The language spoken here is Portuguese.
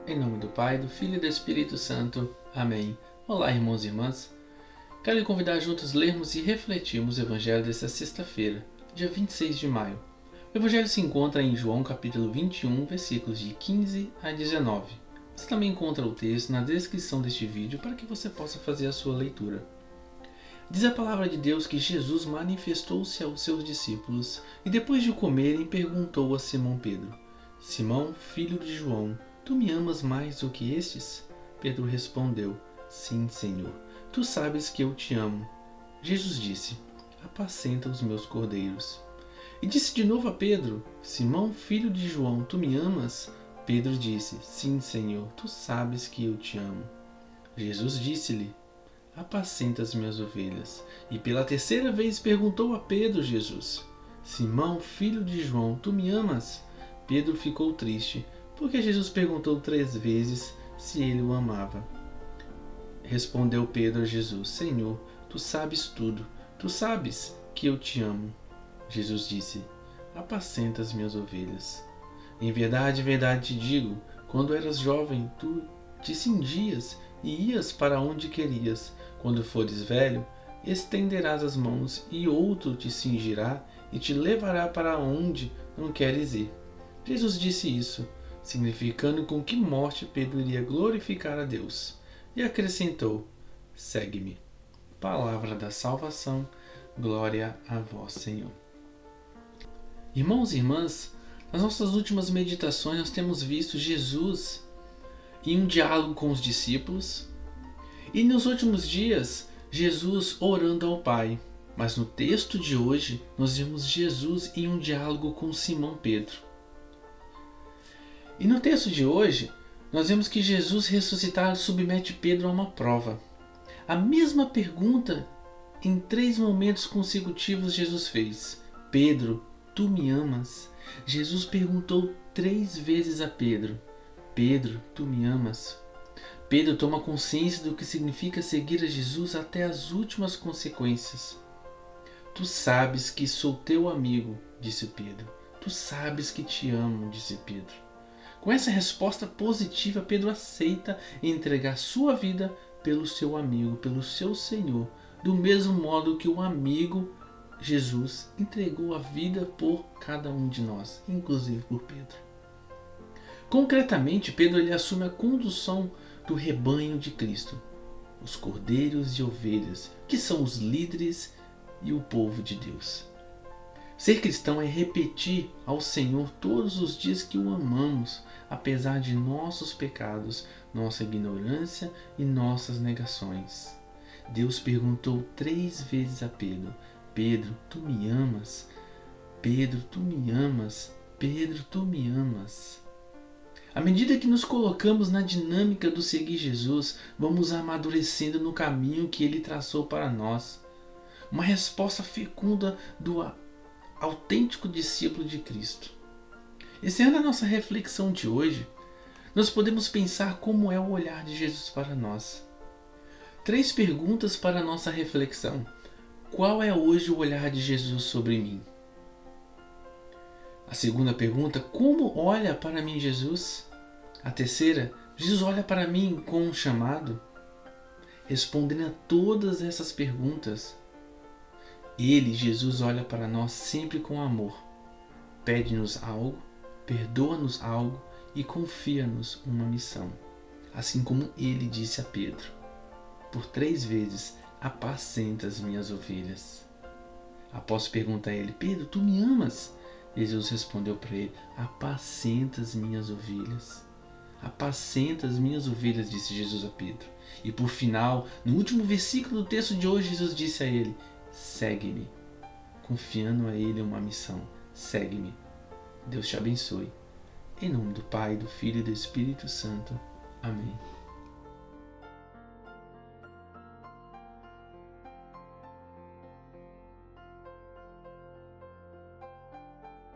Em nome do Pai, do Filho e do Espírito Santo. Amém. Olá, irmãos e irmãs. Quero lhe convidar a juntos lermos e refletirmos o Evangelho desta sexta-feira, dia 26 de maio. O Evangelho se encontra em João capítulo 21, versículos de 15 a 19. Você também encontra o texto na descrição deste vídeo para que você possa fazer a sua leitura. Diz a palavra de Deus que Jesus manifestou-se aos seus discípulos e depois de comerem perguntou a Simão Pedro: Simão, filho de João, tu me amas mais do que estes? Pedro respondeu: Sim, Senhor, tu sabes que eu te amo. Jesus disse: Apacenta os meus cordeiros. E disse de novo a Pedro: Simão, filho de João, tu me amas? Pedro disse: Sim, Senhor, tu sabes que eu te amo. Jesus disse-lhe: Apacenta as minhas ovelhas. E pela terceira vez perguntou a Pedro Jesus: Simão, filho de João, tu me amas? Pedro ficou triste, porque Jesus perguntou 3 vezes se ele o amava. Respondeu Pedro a Jesus: Senhor, tu sabes tudo, tu sabes que eu te amo. Jesus disse: Apacenta as minhas ovelhas. Em verdade, te digo, quando eras jovem, tu te cingias e ias para onde querias. Quando fores velho, estenderás as mãos e outro te cingirá e te levará para onde não queres ir. Jesus disse isso, significando com que morte Pedro iria glorificar a Deus. E acrescentou: Segue-me. Palavra da salvação, glória a vós, Senhor. Irmãos e irmãs, nas nossas últimas meditações nós temos visto Jesus em um diálogo com os discípulos e nos últimos dias Jesus orando ao Pai. Mas no texto de hoje nós vemos Jesus em um diálogo com Simão Pedro. E no texto de hoje nós vemos que Jesus ressuscitado submete Pedro a uma prova. A mesma pergunta em 3 momentos consecutivos Jesus fez: Pedro, tu me amas? Jesus perguntou 3 vezes a Pedro: Pedro, tu me amas? Pedro toma consciência do que significa seguir a Jesus até as últimas consequências. Tu sabes que sou teu amigo, disse Pedro. Tu sabes que te amo, disse Pedro. Com essa resposta positiva, Pedro aceita entregar sua vida pelo seu amigo, pelo seu Senhor, do mesmo modo que o amigo Jesus entregou a vida por cada um de nós, inclusive por Pedro. Concretamente, Pedro ele assume a condução do rebanho de Cristo, os cordeiros e ovelhas, que são os líderes e o povo de Deus. Ser cristão é repetir ao Senhor todos os dias que o amamos, apesar de nossos pecados, nossa ignorância e nossas negações. Deus perguntou 3 vezes a Pedro: Pedro, tu me amas? Pedro, tu me amas? Pedro, tu me amas? À medida que nos colocamos na dinâmica do seguir Jesus, vamos amadurecendo no caminho que Ele traçou para nós. Uma resposta fecunda do autêntico discípulo de Cristo. Encerrando a nossa reflexão de hoje, nós podemos pensar como é o olhar de Jesus para nós. 3 perguntas para a nossa reflexão. Qual é hoje o olhar de Jesus sobre mim? A segunda pergunta: como olha para mim Jesus? A terceira: Jesus olha para mim com um chamado? Respondendo a todas essas perguntas, Ele, Jesus, olha para nós sempre com amor. Pede-nos algo, perdoa-nos algo e confia-nos uma missão. Assim como Ele disse a Pedro, por 3 vezes: apacenta as minhas ovelhas. Após perguntar a ele: Pedro, tu me amas? Jesus respondeu para ele: apacenta as minhas ovelhas. Apacenta as minhas ovelhas, disse Jesus a Pedro. E por final, no último versículo do texto de hoje, Jesus disse a ele: segue-me. Confiando a ele uma missão: segue-me. Deus te abençoe. Em nome do Pai, do Filho e do Espírito Santo. Amém.